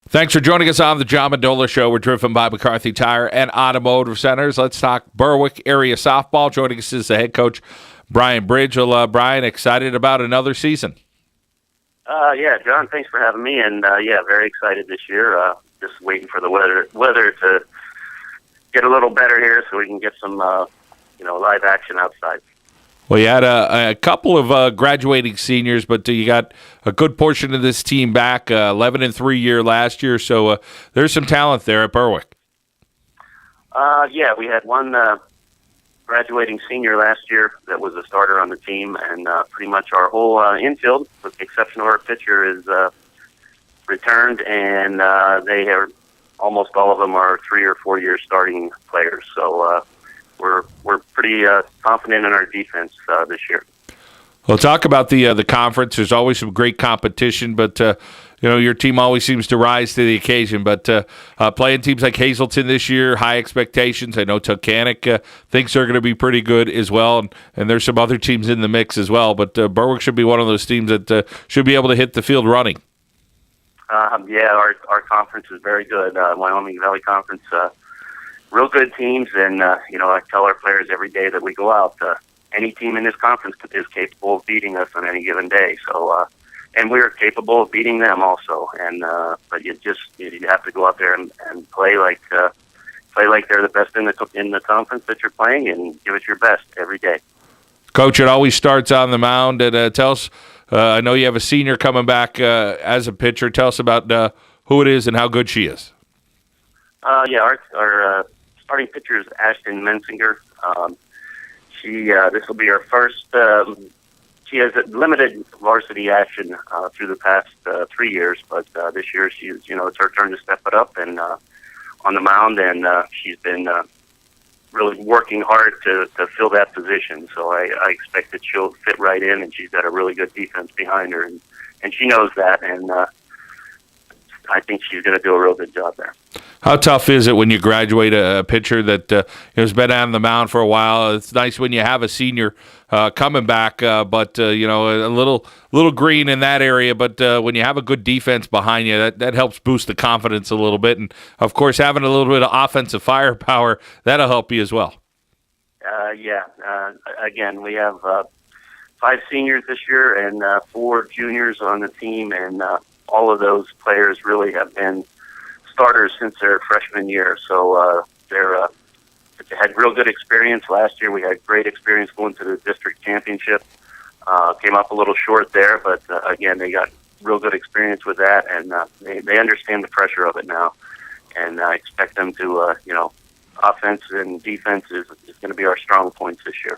Thanks for joining us on the John Mendola Show. We're driven by McCarthy Tire and Automotive Centers. Let's talk Berwick area softball. Joining us is the head coach, Brian Bridge. Well, Brian, excited about another season? Yeah, John, thanks for having me. And, very excited this year. Just waiting for the weather to get a little better here so we can get some, live action outside. Well, you had a couple of graduating seniors, but you got a good portion of this team back, 11-3 year last year, so there's some talent there at Berwick. We had one graduating senior last year that was a starter on the team, and pretty much our whole infield, with the exception of our pitcher, is returned, and they are almost all of them are 3 or 4 year starting players, so we're pretty confident in our defense this year. Well, talk about the conference. There's always some great competition, but your team always seems to rise to the occasion. But playing teams like Hazelton this year, high expectations. I know Tucanic thinks they're going to be pretty good as well, and there's some other teams in the mix as well. But Berwick should be one of those teams that should be able to hit the field running. Our conference is very good. Wyoming Valley Conference. Real good teams, and I tell our players every day that we go out, any team in this conference is capable of beating us on any given day. So, and we're capable of beating them also. And but you have to go out there and play like they're the best in the conference that you're playing, and give it your best every day. Coach, it always starts on the mound. And tell us, I know you have a senior coming back as a pitcher. Tell us about who it is and how good she is. Our starting pitcher is Ashton Mensinger. This will be her first. She has limited varsity action through the past 3 years, but this year it's her turn to step it up and on the mound, and she's been really working hard to fill that position. So I expect that she'll fit right in, and she's got a really good defense behind her, and she knows that, and I think she's going to do a real good job there. How tough is it when you graduate a pitcher that has been on the mound for a while? It's nice when you have a senior coming back, but a little green in that area. But when you have a good defense behind you, that helps boost the confidence a little bit. And, of course, having a little bit of offensive firepower, that'll help you as well. Again, we have 5 seniors this year and 4 juniors on the team, and all of those players really have been starters since their freshman year. So they had real good experience last year. We had great experience going to the district championship. Came up a little short there, but again, they got real good experience with that, and they understand the pressure of it now. And I expect them to, offense and defense is going to be our strong points this year.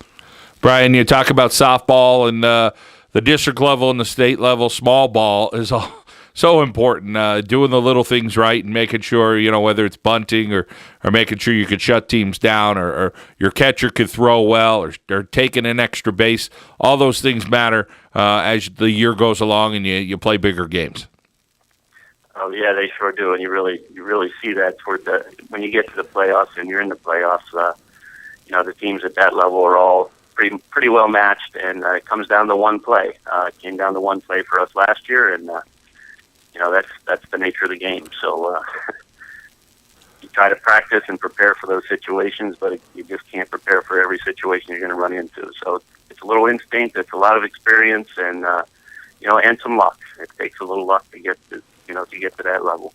Brian, you talk about softball and the district level and the state level. Small ball is all so important, doing the little things right and making sure, whether it's bunting or making sure you could shut teams down or your catcher could throw well or taking an extra base. All those things matter as the year goes along and you play bigger games. Oh, yeah, they sure do, and you really see that when you get to the playoffs and you're in the playoffs. The teams at that level are all pretty well matched, and it comes down to one play. It came down to one play for us last year, and that's the nature of the game. So you try to practice and prepare for those situations, but you just can't prepare for every situation you're going to run into. So it's a little instinct, it's a lot of experience, and and some luck. It takes a little luck to get to that level.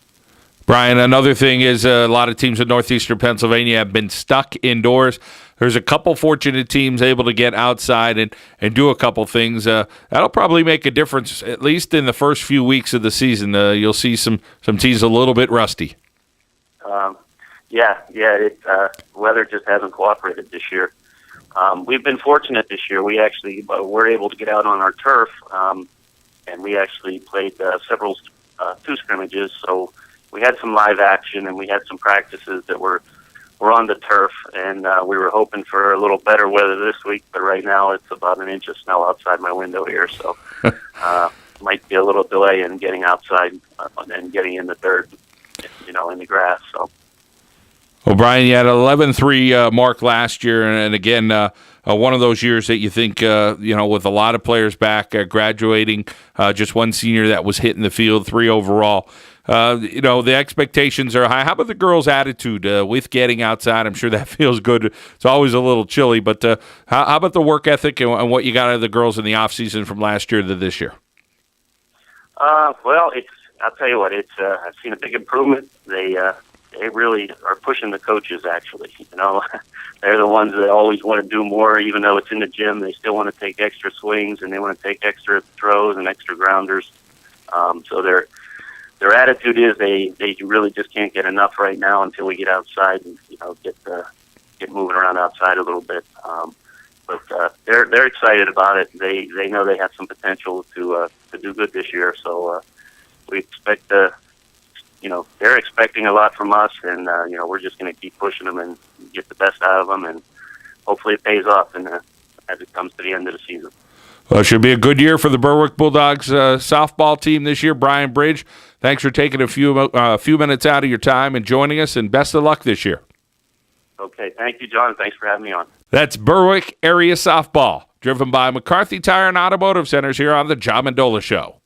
Brian, another thing is a lot of teams in northeastern Pennsylvania have been stuck indoors. There's a couple fortunate teams able to get outside and do a couple things. That'll probably make a difference, at least in the first few weeks of the season. You'll see some teams a little bit rusty. Weather just hasn't cooperated this year. We've been fortunate this year. We actually were able to get out on our turf, and we actually played several 2 scrimmages, so we had some live action, and we had some practices that were on the turf, and we were hoping for a little better weather this week, but right now it's about an inch of snow outside my window here, so might be a little delay in getting outside and getting in the dirt, in the grass. So. Well, Brian, you had an 11-3 mark last year, and again, one of those years that you think, with a lot of players back graduating, just one senior that was hitting the field, 3 overall. the expectations are high. How about the girls' attitude with getting outside? I'm sure that feels good. It's always a little chilly, but how about the work ethic and what you got out of the girls in the off season from last year to this year? Well, I'll tell you what, I've seen a big improvement. They really are pushing the coaches, actually. They're the ones that always want to do more, even though it's in the gym. They still want to take extra swings, and they want to take extra throws and extra grounders. So their attitude is they really just can't get enough right now until we get outside and get moving around outside a little bit. But they're excited about it. They know they have some potential to do good this year. So we expect they're expecting a lot from us, and we're just going to keep pushing them and get the best out of them, and hopefully it pays off as it comes to the end of the season. Well, it should be a good year for the Berwick Bulldawgs softball team this year. Brian Bridge, thanks for taking a few minutes out of your time and joining us, and best of luck this year. Okay, thank you, John. Thanks for having me on. That's Berwick area softball, driven by McCarthy Tire and Automotive Centers here on the John Mendola Show.